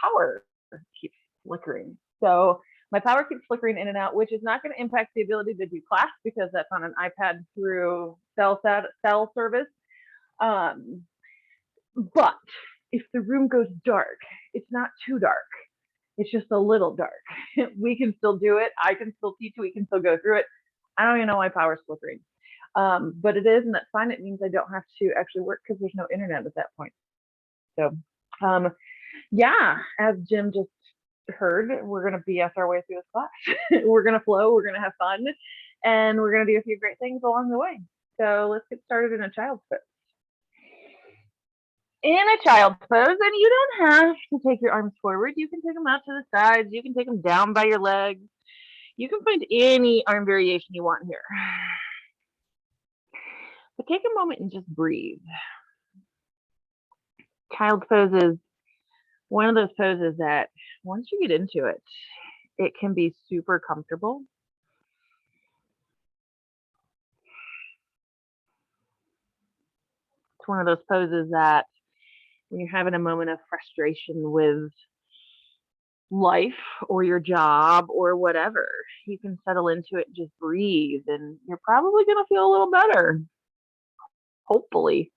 power keeps flickering. So my power keeps flickering in and out, which is not going to impact the ability to do class because that's on an iPad through cell service. But if the room goes dark, it's not too dark. It's just a little dark. We can still do it. I can still teach. We can still go through it. I don't even know why power's flickering. But it is, and that's fine. It means I don't have to actually work because there's no internet at that point. So, yeah, as Jim just heard, we're going to BS our way through this class. We're going to flow. We're going to have fun, and we're going to do a few great things along the way. So let's get started in a child's pose. In a child's pose, and you don't have to take your arms forward. You can take them out to the sides. You can take them down by your legs. You can find any arm variation you want here. But take a moment and just breathe. Child's pose is one of those poses that once you get into it, it can be super comfortable. It's one of those poses that when you're having a moment of frustration with life or your job or whatever, you can settle into it and just breathe, and you're probably going to feel a little better. Hopefully.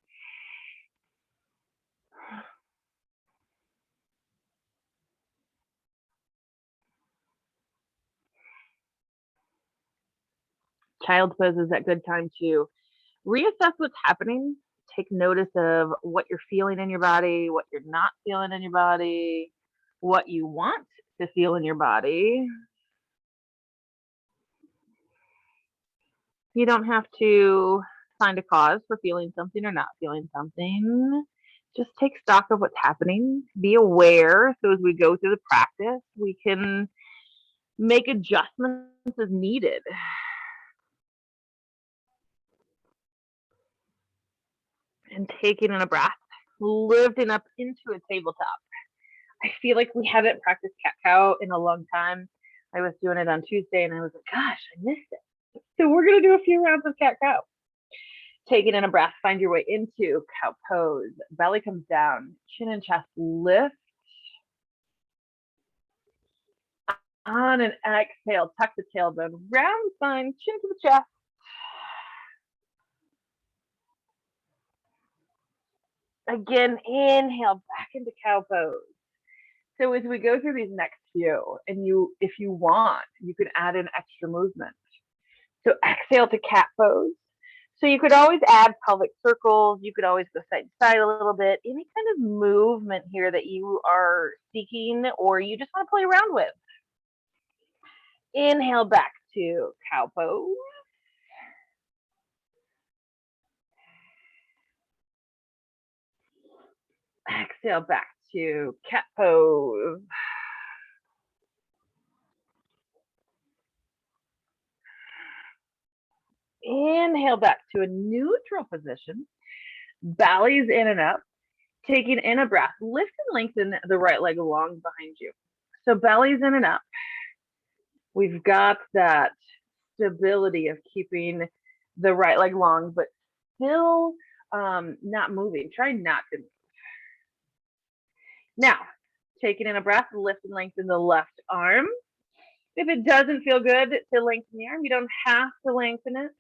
Child's pose is a good time to reassess what's happening. Take notice of what you're feeling in your body, what you're not feeling in your body, what you want to feel in your body. You don't have to find a cause for feeling something or not feeling something. Just take stock of what's happening. Be aware. So as we go through the practice, we can make adjustments as needed. And taking in a breath, lifting up into a tabletop. I feel like we haven't practiced cat-cow in a long time. I was doing it on Tuesday and I was like, gosh, I missed it. So we're going to do a few rounds of cat-cow. Taking in a breath, find your way into cow pose. Belly comes down, chin and chest lift. On an exhale, tuck the tailbone, round spine, chin to the chest. Again, inhale back into cow pose. So as we go through these next few, and if you want, you can add in extra movement. So exhale to cat pose. So you could always add pelvic circles. You could always go side to side a little bit. Any kind of movement here that you are seeking or you just want to play around with. Inhale back to cow pose. Exhale back to cat pose. Inhale back to a neutral position. Belly's in and up. Taking in a breath. Lift and lengthen the right leg along behind you. So belly's in and up. We've got that stability of keeping the right leg long, but still not moving. Try not to move. Now, taking in a breath, lift and lengthen the left arm. If it doesn't feel good to lengthen the arm, you don't have to lengthen it.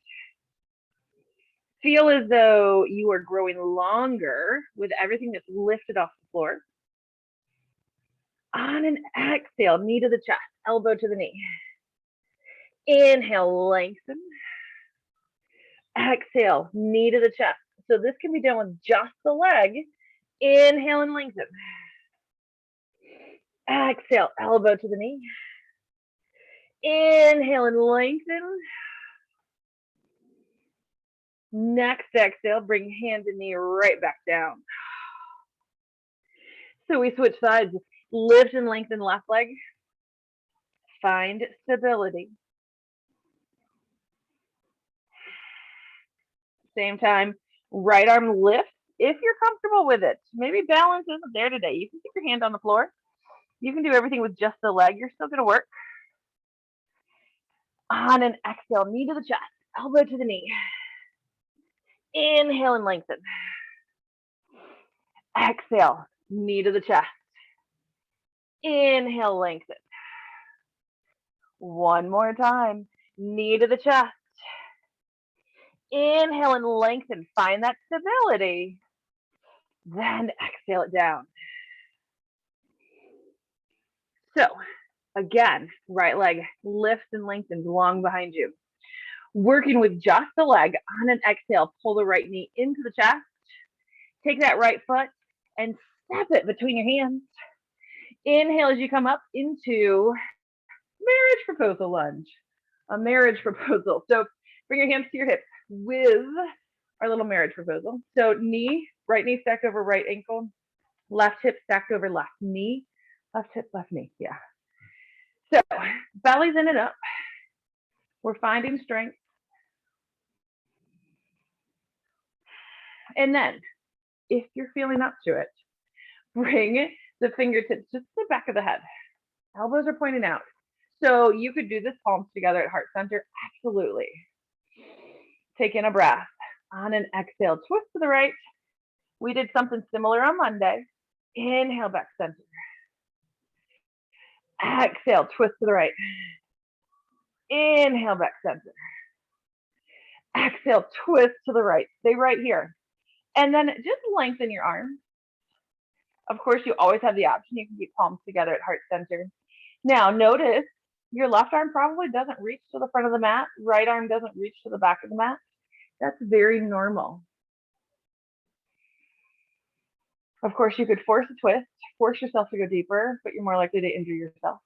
Feel as though you are growing longer with everything that's lifted off the floor. On an exhale, knee to the chest, elbow to the knee. Inhale, lengthen. Exhale, knee to the chest. So this can be done with just the leg. Inhale and lengthen. Exhale, elbow to the knee. Inhale and lengthen. Next exhale, bring hand and knee right back down. So we switch sides. Lift and lengthen left leg. Find stability. Same time, right arm lifts if you're comfortable with it. Maybe balance isn't there today. You can keep your hand on the floor. You can do everything with just the leg. You're still going to work. On an exhale, knee to the chest, elbow to the knee. Inhale and lengthen. Exhale, knee to the chest. Inhale, lengthen. One more time. Knee to the chest. Inhale and lengthen. Find that stability. Then exhale it down. So again, right leg lifts and lengthens long behind you. Working with just the leg. On an exhale, pull the right knee into the chest. Take that right foot and step it between your hands. Inhale as you come up into marriage proposal lunge. A marriage proposal. So bring your hands to your hips with our little marriage proposal. So right knee stacked over right ankle, left hip stacked over left knee, left hip, left knee. Yeah. So belly's in and up. We're finding strength. And then if you're feeling up to it, bring the fingertips just to the back of the head. Elbows are pointing out. So you could do this palms together at heart center. Absolutely. Take in a breath. On an exhale, twist to the right. We did something similar on Monday. Inhale, back center. Exhale, twist to the right. Inhale, back center. Exhale, twist to the right. Stay right here. And then just lengthen your arms. Of course, you always have the option. You can keep palms together at heart center. Now, notice your left arm probably doesn't reach to the front of the mat. Right arm doesn't reach to the back of the mat. That's very normal. Of course, you could force a twist, force yourself to go deeper, but you're more likely to injure yourself.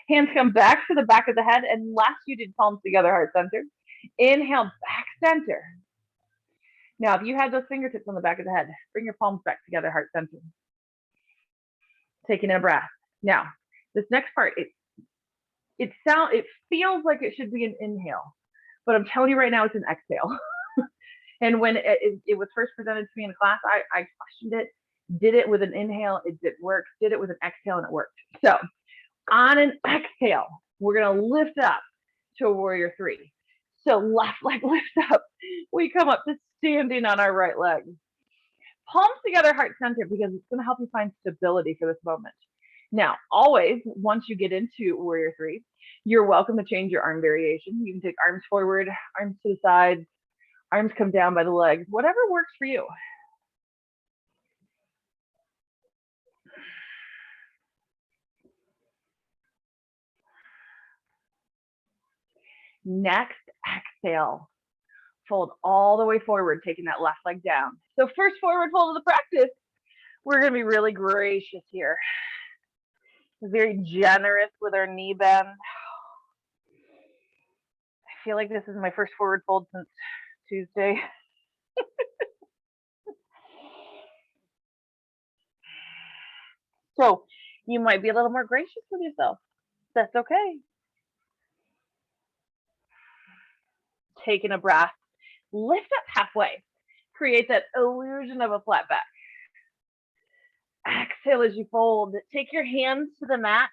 Hands come back to the back of the head, and last you did palms together, heart center. Inhale, back center. Now, if you had those fingertips on the back of the head, bring your palms back together, heart center. Taking a breath. Now, this next part, it feels like it should be an inhale, but I'm telling you right now, it's an exhale. And when it was first presented to me in class, I questioned it, did it with an inhale, it didn't work, did it with an exhale, and it worked. So on an exhale, we're going to lift up to a warrior three. So left leg lifts up. We come up to standing on our right leg. Palms together, heart center, because it's going to help you find stability for this moment. Now, always, once you get into warrior three, you're welcome to change your arm variation. You can take arms forward, arms to the side, arms come down by the legs, whatever works for you. Next, exhale. Fold all the way forward, taking that left leg down. So first forward fold of the practice, we're going to be really gracious here. Very generous with our knee bend. I feel like this is my first forward fold since Tuesday. So you might be a little more gracious with yourself. That's okay. Taking a breath. Lift up halfway. Create that illusion of a flat back. Exhale as you fold. Take your hands to the mat.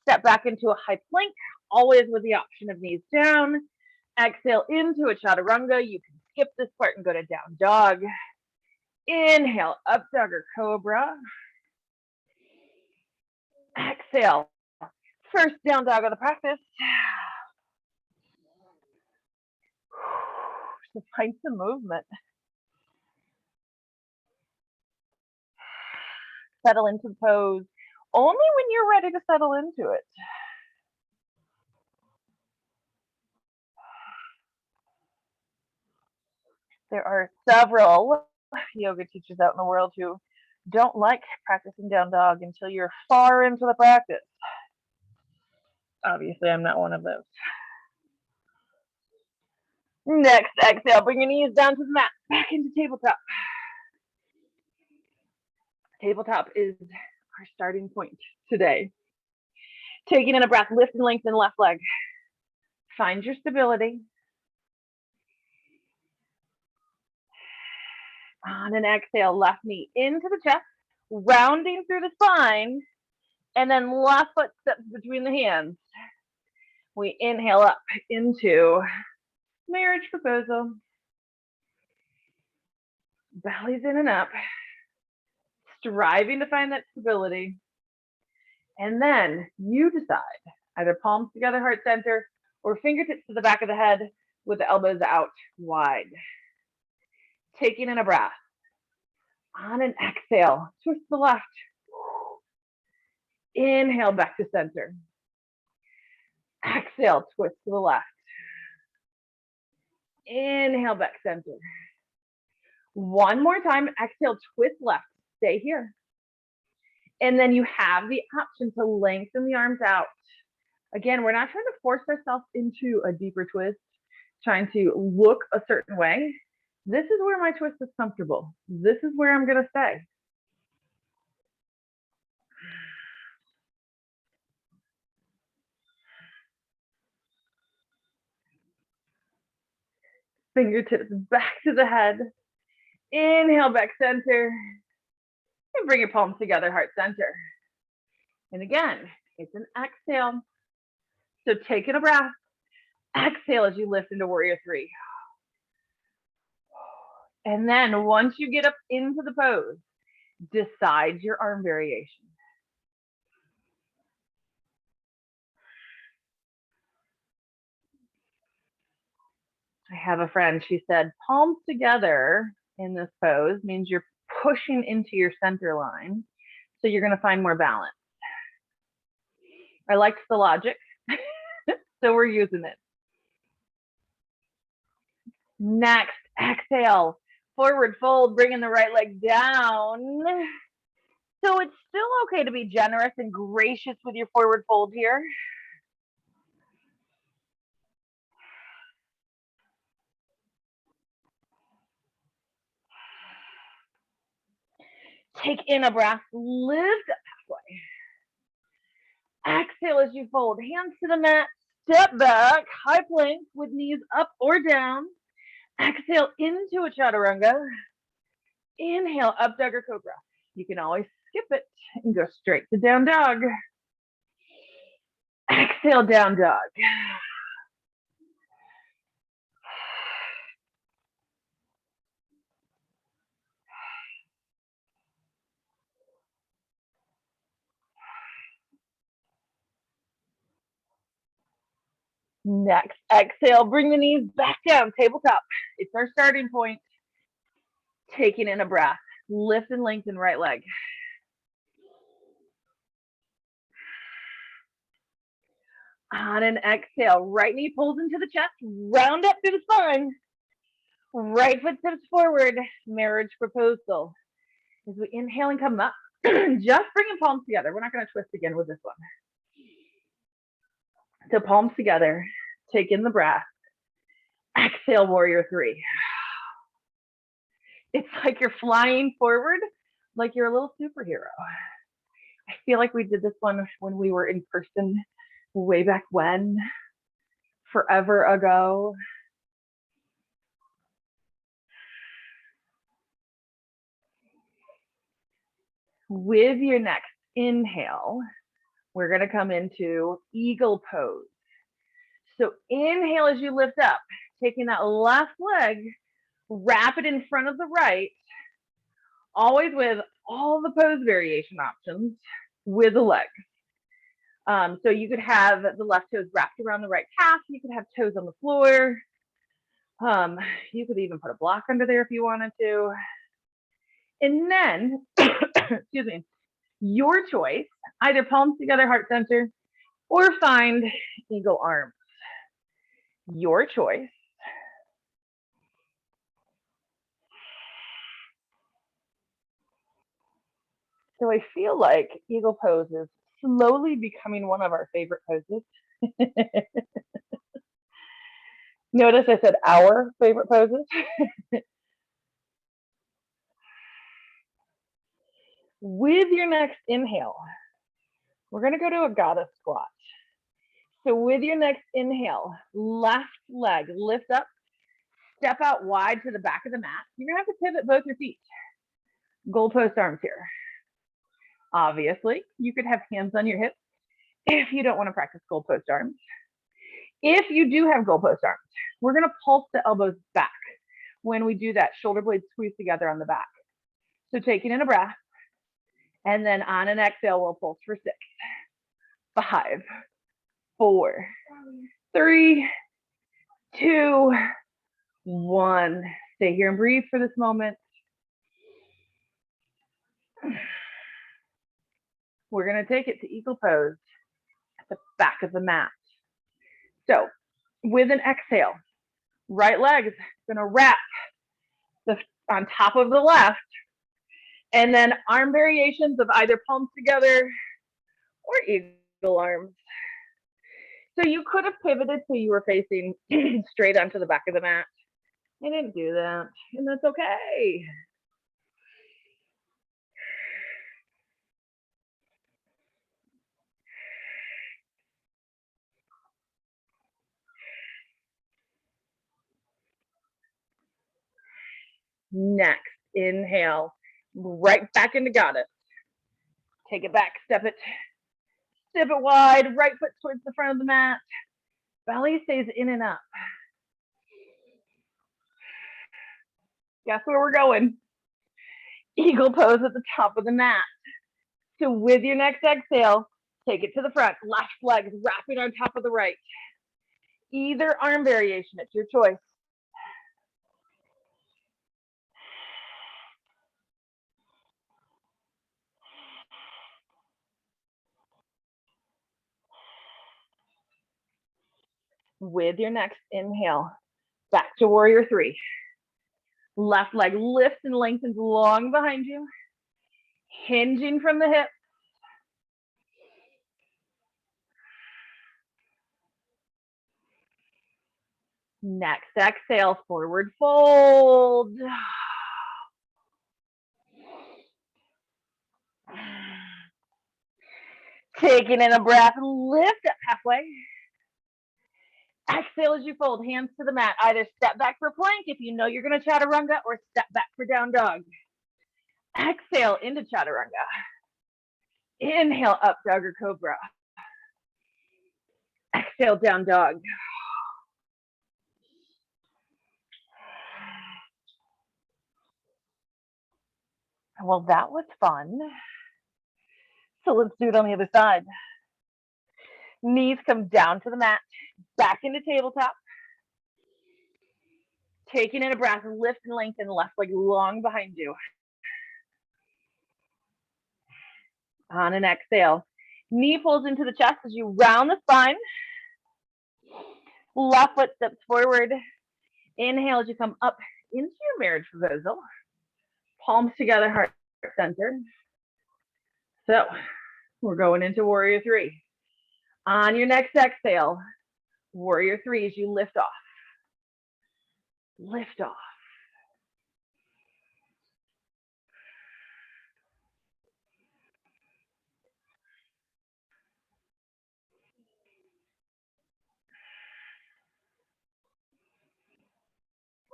Step back into a high plank, always with the option of knees down. Exhale into a chaturanga. You can skip this part and go to down dog. Inhale, up dog or cobra. Exhale, first down dog of the practice. So find some movement. Settle into the pose only when you're ready to settle into it. There are several yoga teachers out in the world who don't like practicing down dog until you're far into the practice. Obviously, I'm not one of those. Next, exhale, bring your knees down to the mat, back into tabletop. Tabletop is our starting point today. Taking in a breath, lift and lengthen left leg. Find your stability. On an exhale, left knee into the chest, rounding through the spine, and then left foot steps between the hands. We inhale up into marriage proposal. Belly's in and up. striving to find that stability. And then you decide, either palms together, heart center, or fingertips to the back of the head with the elbows out wide. Taking in a breath. On an exhale, twist to the left. Inhale back to center. Exhale, twist to the left. Inhale back center. One more time, exhale, twist left. Stay here. And then you have the option to lengthen the arms out. Again, we're not trying to force ourselves into a deeper twist, trying to look a certain way. This is where my twist is comfortable. This is where I'm going to stay. Fingertips back to the head. Inhale, back center. And bring your palms together, heart center. And again, it's an exhale. So take in a breath. Exhale as you lift into warrior three. And then once you get up into the pose, decide your arm variation. I have a friend, she said, palms together in this pose means you're pushing into your center line. So you're going to find more balance. I liked the logic, so we're using it. Next, exhale, forward fold, bringing the right leg down. So it's still okay to be generous and gracious with your forward fold here. Take in a breath, lift up halfway. Exhale as you fold, hands to the mat, step back, high plank with knees up or down. Exhale into a chaturanga. Inhale, up dog or cobra. You can always skip it and go straight to down dog. Exhale, down dog. Next, exhale, bring the knees back down, tabletop. It's our starting point. Taking in a breath, lift and lengthen right leg. On an exhale, right knee pulls into the chest, round up through the spine. Right foot steps forward, marriage proposal. As we inhale and come up, just bringing palms together. We're not going to twist again with this one. So palms together, take in the breath. Exhale, warrior three. It's like you're flying forward, like you're a little superhero. I feel like we did this one when we were in person way back when, forever ago. With your next inhale, we're going to come into eagle pose. So inhale as you lift up, taking that left leg, wrap it in front of the right, always with all the pose variation options with the legs. So you could have the left toes wrapped around the right calf. You could have toes on the floor. You could even put a block under there if you wanted to. And then, excuse me, your choice, either palms together, heart center, or find eagle arms. Your choice. So I feel like eagle pose is slowly becoming one of our favorite poses. Notice I said our favorite poses. With your next inhale, we're going to go to a goddess squat. So with your next inhale, left leg, lift up, step out wide to the back of the mat. You're going to have to pivot both your feet. Goalpost arms here. Obviously, you could have hands on your hips if you don't want to practice goalpost arms. If you do have goalpost arms, we're going to pulse the elbows back when we do that shoulder blade squeeze together on the back. So taking in a breath, And then on an exhale, we'll pulse for 6, 5, 4, 3, 2, 1. Stay here and breathe for this moment. We're going to take it to eagle pose at the back of the mat. So with an exhale, right leg is going to wrap on top of the left, and then arm variations of either palms together or eagle arms. So you could have pivoted so you were facing straight onto the back of the mat. I didn't do that, and that's okay. Next, inhale, right back into goddess. Take it back, step it wide, right foot towards the front of the mat. Belly stays in and up. Guess where we're going? Eagle pose at the top of the mat. So with your next exhale, take it to the front. Left leg is wrapping on top of the right. Either arm variation, it's your choice. With your next inhale, back to warrior 3. Left leg lifts and lengthens long behind you, hinging from the hip. Next exhale, forward fold. Taking in a breath, lift up halfway. Exhale as you fold, hands to the mat. Either step back for plank if you know you're going to chaturanga, or step back for down dog. Exhale into chaturanga. Inhale up dog or cobra. Exhale down dog. Well, that was fun. So let's do it on the other side. Knees come down to the mat, back into tabletop. Taking in a breath, lift and lengthen left leg long behind you. On an exhale, knee pulls into the chest as you round the spine. Left foot steps forward. Inhale as you come up into your marriage proposal. Palms together, heart center. So we're going into warrior 3. On your next exhale, warrior 3 as you lift off. Lift off.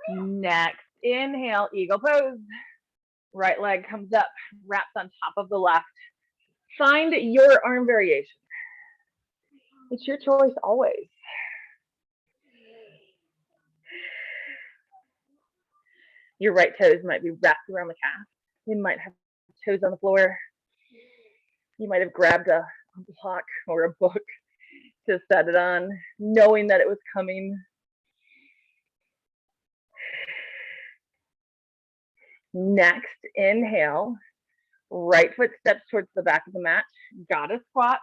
Next, inhale, eagle pose. Right leg comes up, wraps on top of the left. Find your arm variation. It's your choice always. Your right toes might be wrapped around the calf. You might have toes on the floor. You might have grabbed a block or a book to set it on, knowing that it was coming. Next, inhale, right foot steps towards the back of the mat. Goddess squat.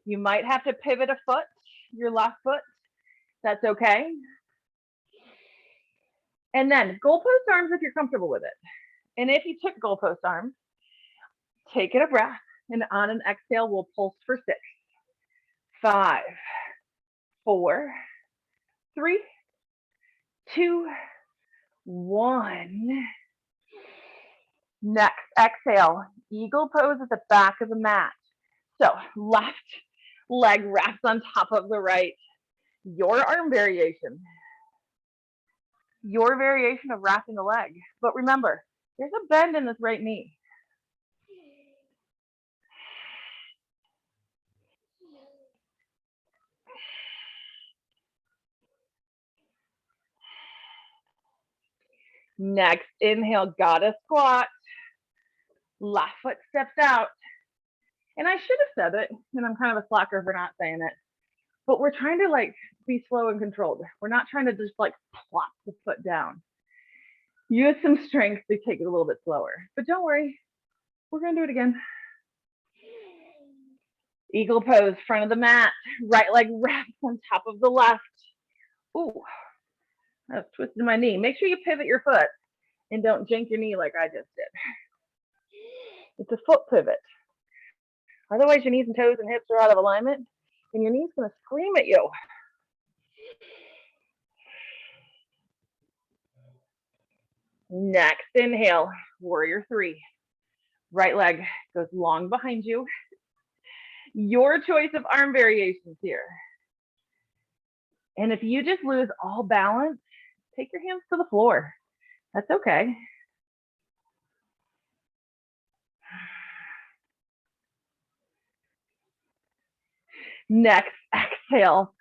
You might have to pivot a foot, your left foot. That's okay. And then goalpost arms if you're comfortable with it. And if you took goalpost arms, take it a breath, and on an exhale, we'll pulse for 6, 5, 4, 3, 2, 1. Next, exhale, eagle pose at the back of the mat. So left leg wraps on top of the right. Your arm variation. Your variation of wrapping the leg. But remember, there's a bend in this right knee. Next, inhale, goddess squat. Left foot steps out. And I should have said it, and I'm kind of a slacker for not saying it, but we're trying to like be slow and controlled. We're not trying to just like plop the foot down. Use some strength to take it a little bit slower, but don't worry, we're gonna do it again. Eagle pose, front of the mat, right leg wraps on top of the left. Ooh, I've twisted my knee. Make sure you pivot your foot and don't jank your knee like I just did. It's a foot pivot. Otherwise, your knees and toes and hips are out of alignment, and your knee's gonna scream at you. Next inhale, warrior three. Right leg goes long behind you. Your choice of arm variations here. And if you just lose all balance, take your hands to the floor. That's okay. Next, exhale.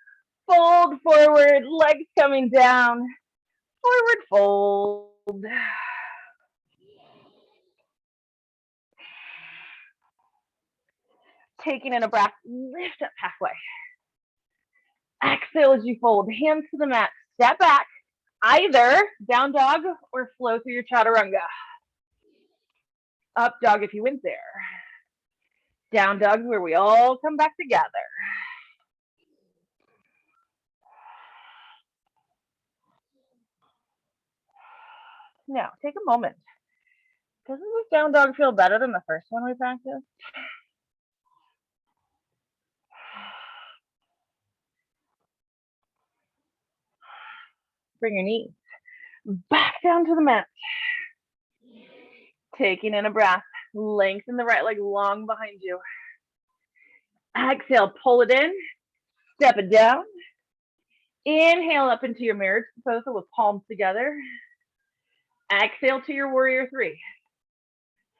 Fold forward, legs coming down. Forward fold. Taking in a breath, lift up halfway. Exhale as you fold, hands to the mat, step back, either down dog or flow through your chaturanga. Up dog if you went there. Down dog where we all come back together. Now, take a moment. Doesn't this down dog feel better than the first one we practiced? Bring your knees back down to the mat. Taking in a breath. Lengthen the right leg long behind you. Exhale, pull it in. Step it down. Inhale up into your mirrored proposal with palms together. Exhale to your warrior three.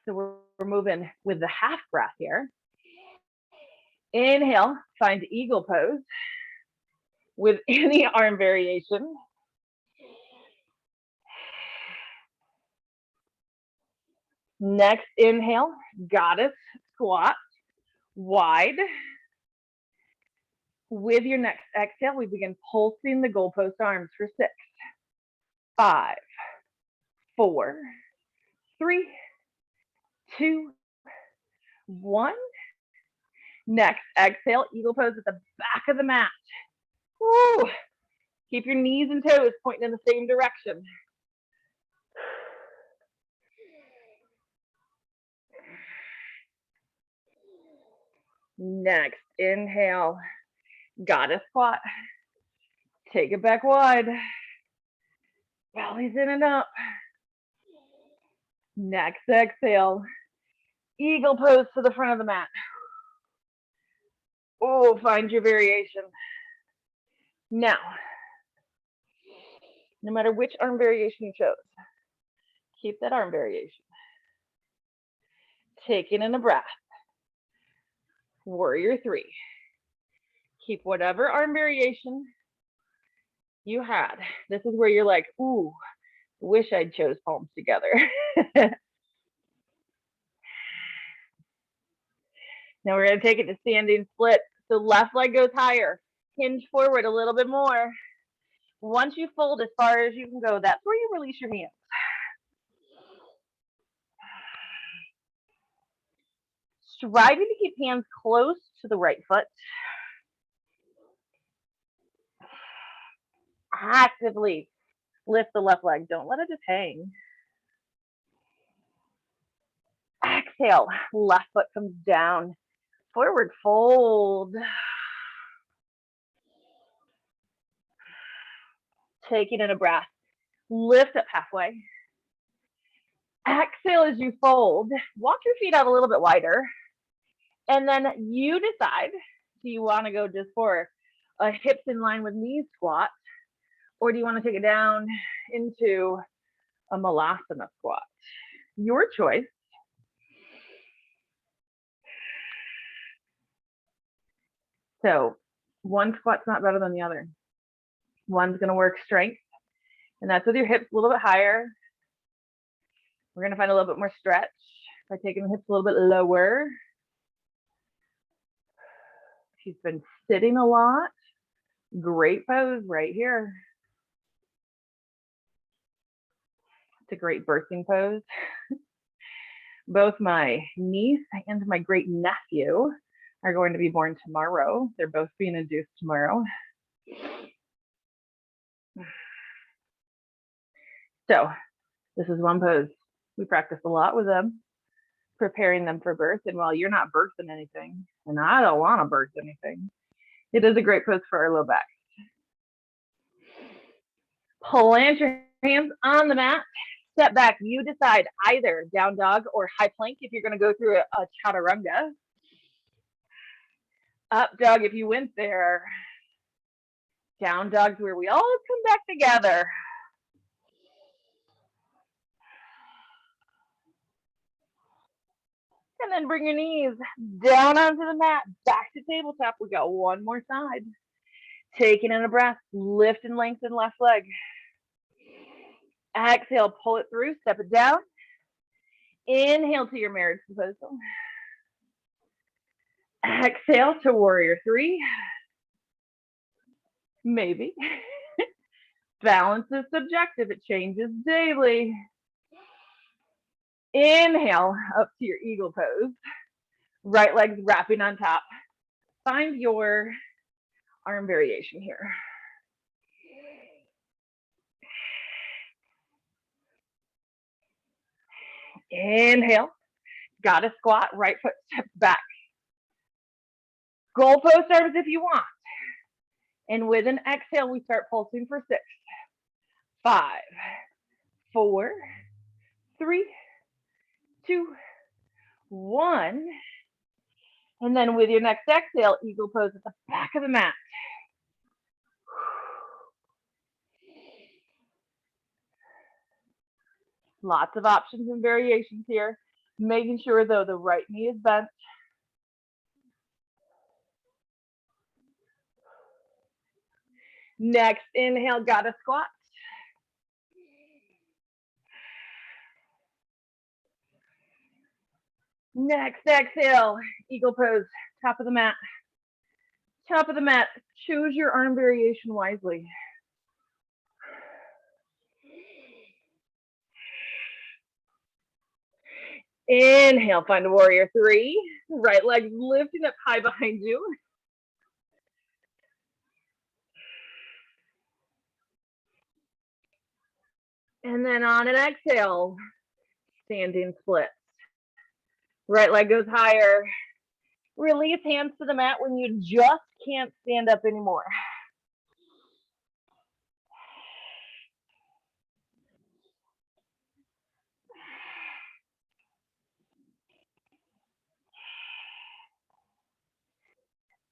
So we're moving with the half breath here. Inhale, find eagle pose with any arm variation. Next inhale, goddess squat, wide. With your next exhale, we begin pulsing the goalpost arms for 6, 5, 4, 3, 2, 1. Next exhale, eagle pose at the back of the mat. Woo. Keep your knees and toes pointing in the same direction. Next inhale, goddess squat. Take it back wide. Belly's in and up. Next exhale, eagle pose to the front of the mat. Oh, find your variation. Now, no matter which arm variation you chose, keep that arm variation. Taking in a breath. Warrior three. Keep whatever arm variation you had. This is where you're like, ooh, wish I'd chose palms together. Now we're gonna take it to standing split. So left leg goes higher, hinge forward a little bit more. Once you fold as far as you can go, that's where you release your hands. Striving to keep hands close to the right foot. Actively lift the left leg. Don't let it just hang. Exhale, left foot comes down. Forward fold. Taking in a breath. Lift up halfway. Exhale as you fold. Walk your feet out a little bit wider. And then you decide, do you want to go just for a hips in line with knees squat? Or do you want to take it down into a malasana squat? Your choice. So one squat's not better than the other. One's going to work strength, and that's with your hips a little bit higher. We're going to find a little bit more stretch. By taking the hips a little bit lower. She's been sitting a lot. Great pose right here. It's a great birthing pose. Both my niece and my great nephew are going to be born tomorrow. They're both being induced tomorrow. So this is one pose we practice a lot with them, preparing them for birth. And while you're not birthing anything, and I don't want to birth anything, it is a great pose for our low back. Plant your hands on the mat. Step back. You decide either down dog or high plank if you're going to go through a chaturanga. Up dog if you went there. Down dog's where we all come back together. And then bring your knees down onto the mat, back to tabletop. We got one more side. Taking in a breath, lift and lengthen left leg. Exhale, pull it through, step it down. Inhale to your marriage proposal. Exhale to warrior three. Maybe. Balance is subjective, it changes daily. Inhale up to your eagle pose. Right leg's wrapping on top. Find your arm variation here. Inhale, got a squat, right foot steps back. Goalpost arms if you want. And with an exhale, we start pulsing for 6, 5, 4, 3, 2, 1. And then with your next exhale, eagle pose at the back of the mat. Lots of options and variations here. Making sure, though, the right knee is bent. Next inhale, got a squat. Next exhale, eagle pose, top of the mat. Top of the mat, choose your arm variation wisely. Inhale, find a warrior three. Right leg lifting up high behind you. And then on an exhale, standing splits. Right leg goes higher. Release hands to the mat when you just can't stand up anymore.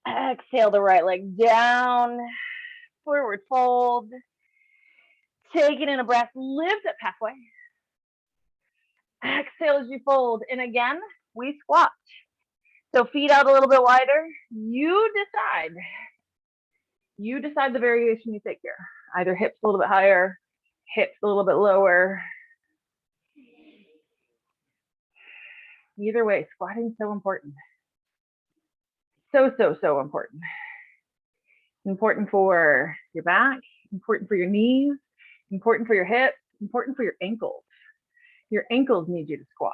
Exhale the right leg down, forward fold. Taking in a breath, lift up halfway. Exhale as you fold. And again, we squat. So feet out a little bit wider. You decide. You decide the variation you take here. Either hips a little bit higher, hips a little bit lower. Either way, squatting is so important. So important. Important for your back, important for your knees, important for your hips, important for your ankles. Your ankles need you to squat.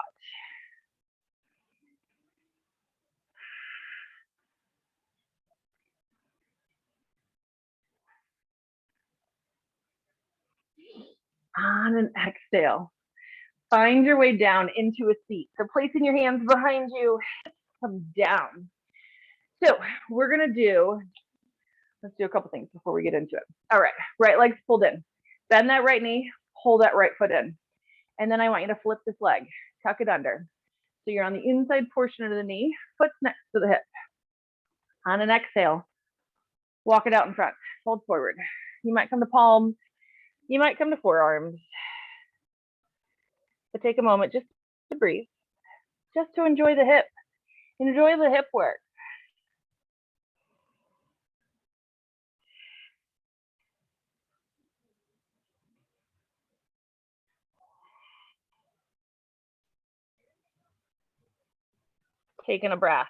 On an exhale, find your way down into a seat. So placing your hands behind you, come down. So we're gonna let's do a couple things before we get into it. All right, right leg's pulled in. Bend that right knee, pull that right foot in. And then I want you to flip this leg, tuck it under. So you're on the inside portion of the knee, foot's next to the hip. On an exhale, walk it out in front, fold forward. You might come to palms, you might come to forearms. But take a moment just to breathe, just to enjoy the hip. Enjoy the hip work. Taking a breath.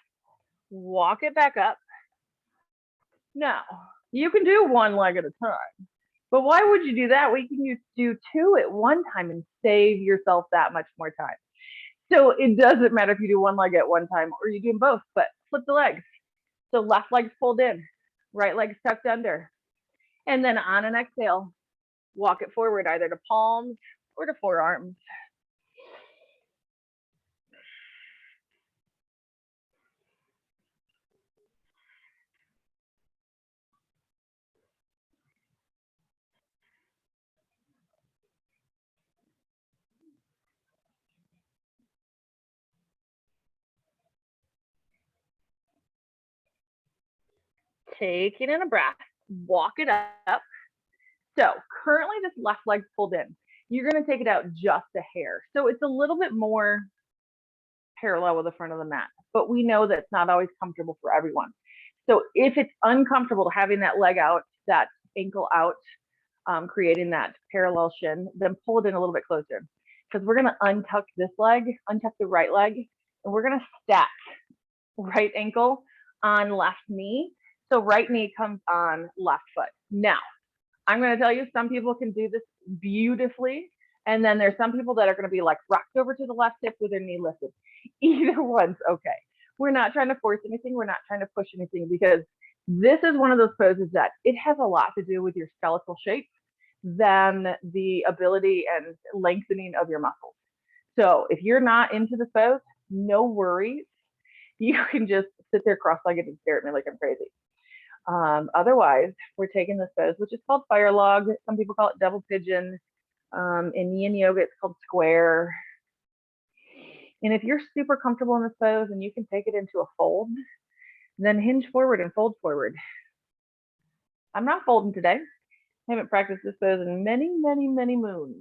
Walk it back up. Now, you can do one leg at a time, but why would you do that? We can do two at one time and save yourself that much more time. So it doesn't matter if you do one leg at one time or you do them both, but flip the legs. So left leg's pulled in, right leg's tucked under. And then on an exhale, walk it forward either to palms or to forearms. Taking in a breath, walk it up. So currently this left leg's pulled in. You're gonna take it out just a hair. So it's a little bit more parallel with the front of the mat, but we know that it's not always comfortable for everyone. So if it's uncomfortable having that leg out, that ankle out, creating that parallel shin, then pull it in a little bit closer because we're gonna untuck this leg, untuck the right leg, and we're gonna stack right ankle on left knee. So right knee comes on left foot. Now, I'm going to tell you, some people can do this beautifully. And then there's some people that are going to be like rocked over to the left hip with their knee lifted. Either one's okay. We're not trying to force anything. We're not trying to push anything because this is one of those poses that it has a lot to do with your skeletal shape than the ability and lengthening of your muscles. So if you're not into this pose, no worries. You can just sit there cross-legged and stare at me like I'm crazy. Otherwise, we're taking this pose, which is called fire log. Some people call it double pigeon. In yin yoga, it's called square. And if you're super comfortable in this pose and you can take it into a fold, then hinge forward and fold forward. I'm not folding today. I haven't practiced this pose in many, many, many moons.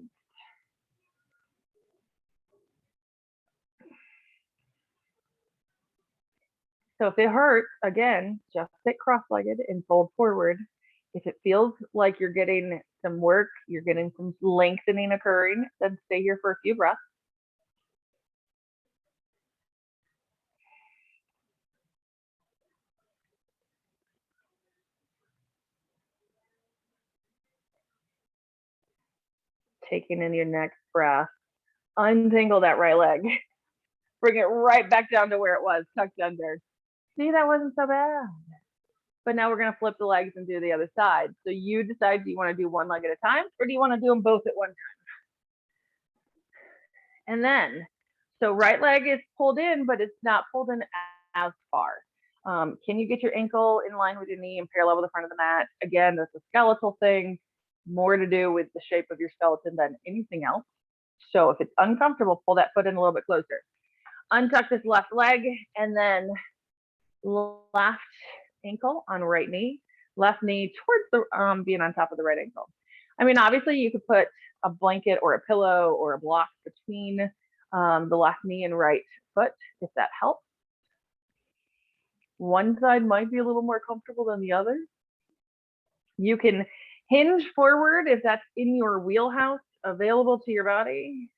So if it hurts, again, just sit cross-legged and fold forward. If it feels like you're getting some work, you're getting some lengthening occurring, then stay here for a few breaths. Taking in your next breath, untangle that right leg. Bring it right back down to where it was, tucked under. See, that wasn't so bad. But now we're going to flip the legs and do the other side. So you decide, do you want to do one leg at a time or do you want to do them both at one time? And then, so right leg is pulled in, but it's not pulled in as far. Can you get your ankle in line with your knee and parallel with the front of the mat? Again, that's a skeletal thing, more to do with the shape of your skeleton than anything else. So if it's uncomfortable, pull that foot in a little bit closer. Untuck this left leg and then left ankle on right knee, left knee towards the being on top of the right ankle. I mean, obviously you could put a blanket or a pillow or a block between the left knee and right foot if that helps. One side might be a little more comfortable than the other. You can hinge forward if that's in your wheelhouse, available to your body.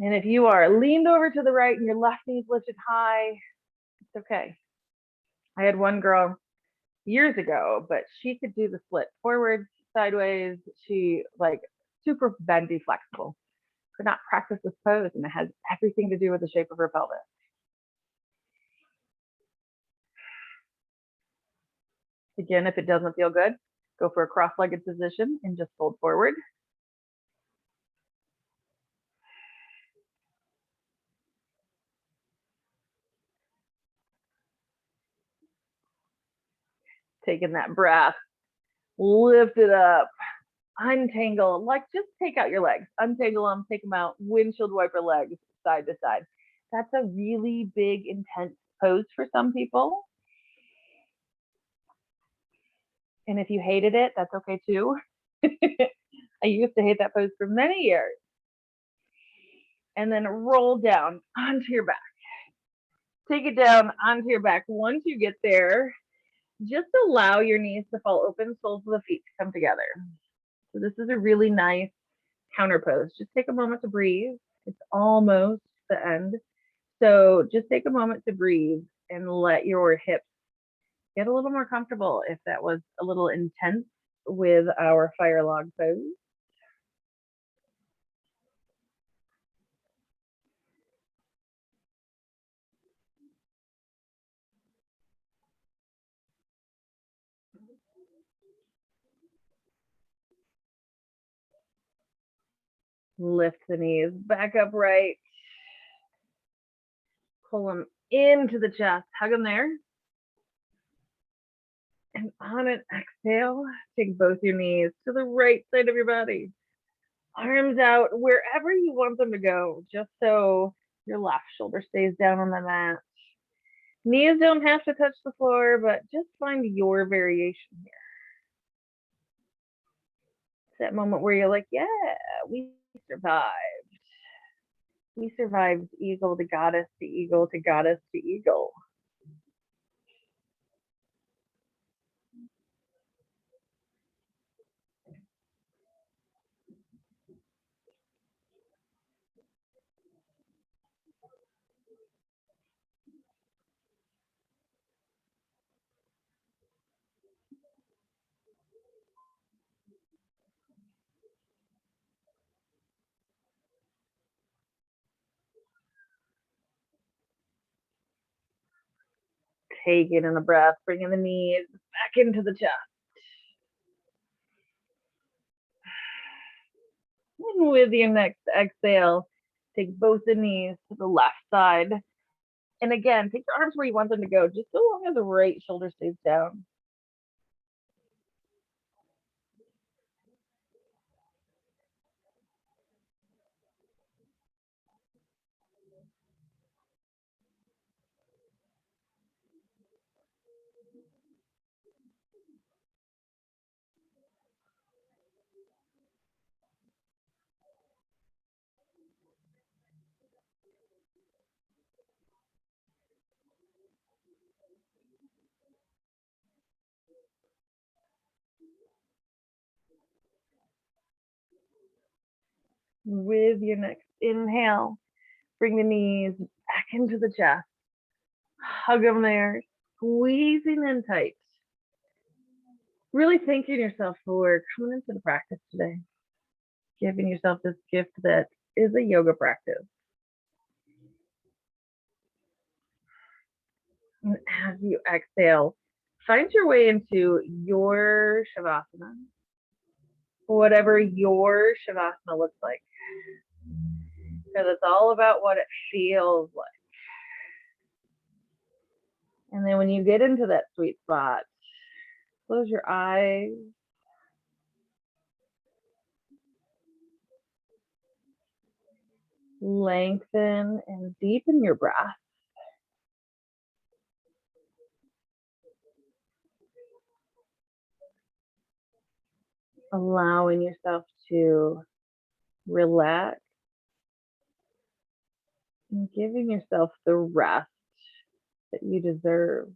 And if you are leaned over to the right and your left knee is lifted high, it's okay. I had one girl years ago, but she could do the split forward, sideways. She like super bendy, flexible. Could not practice this pose, and it has everything to do with the shape of her pelvis. Again, if it doesn't feel good, go for a cross-legged position and just fold forward. Taking that breath, lift it up, untangle, like just take out your legs, untangle them, take them out, windshield wiper legs side to side. That's a really big, intense pose for some people. And if you hated it, that's okay too. I used to hate that pose for many years. And then roll down onto your back. Take it down onto your back. Once you get there, just allow your knees to fall open, soles of the feet to come together. So this is a really nice counter pose. Just take a moment to breathe. It's almost the end. So just take a moment to breathe and let your hips get a little more comfortable if that was a little intense with our fire log pose. Lift the knees back upright. Pull them into the chest. Hug them there. And on an exhale, take both your knees to the right side of your body. Arms out wherever you want them to go, just so your left shoulder stays down on the mat. Knees don't have to touch the floor, but just find your variation here. It's that moment where you're like, yeah, we survived. We survived eagle to goddess to eagle to goddess to eagle. Taking in the breath, bringing the knees back into the chest. And with your next exhale, take both the knees to the left side. And again, take your arms where you want them to go, just so long as the right shoulder stays down. With your next inhale, bring the knees back into the chest. Hug them there, squeezing in tight. Really thanking yourself for coming into the practice today, giving yourself this gift that is a yoga practice. And as you exhale, find your way into your Shavasana, whatever your Shavasana looks like. Because it's all about what it feels like. And then when you get into that sweet spot, close your eyes. Lengthen and deepen your breath. Allowing yourself to relax and giving yourself the rest that you deserve.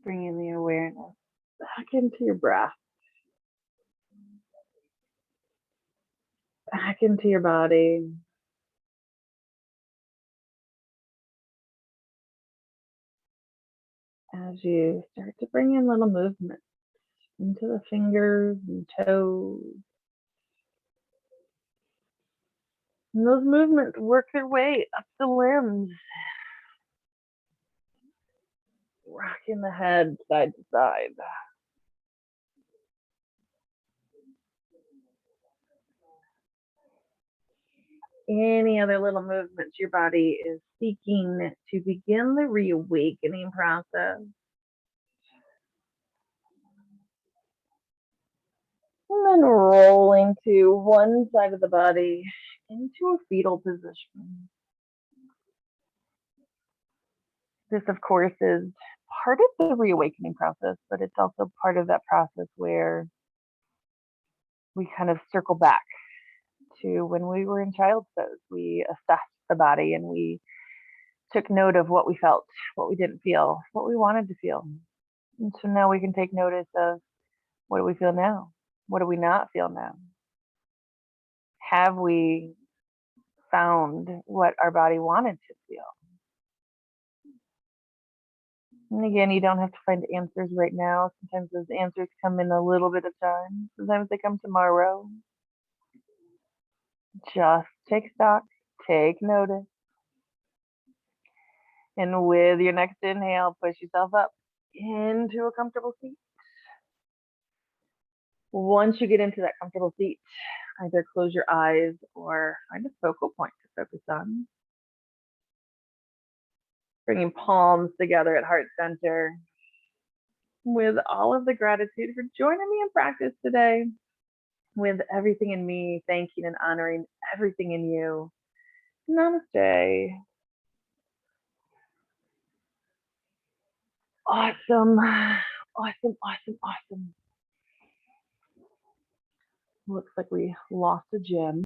Bringing the awareness back into your breath, back into your body. As you start to bring in little movements into the fingers and toes. And those movements work their way up the limbs, rocking the head side to side. Any other little movements your body is seeking to begin the reawakening process. And then rolling to one side of the body into a fetal position. This, of course, is part of the reawakening process, but it's also part of that process where we kind of circle back to when we were in child's pose. We assessed the body and we took note of what we felt, what we didn't feel, what we wanted to feel. And so now we can take notice of, what do we feel now? What do we not feel now? Have we found what our body wanted to feel? And again, you don't have to find answers right now. Sometimes those answers come in a little bit of time. Sometimes they come tomorrow. Just take stock, take notice. And with your next inhale, push yourself up into a comfortable seat. Once you get into that comfortable seat, either close your eyes or find a focal point to focus on. Bringing palms together at heart center. With all of the gratitude for joining me in practice today. With everything in me, thanking and honoring everything in you. Namaste. Awesome. Awesome, awesome, awesome. Looks like we lost a gem.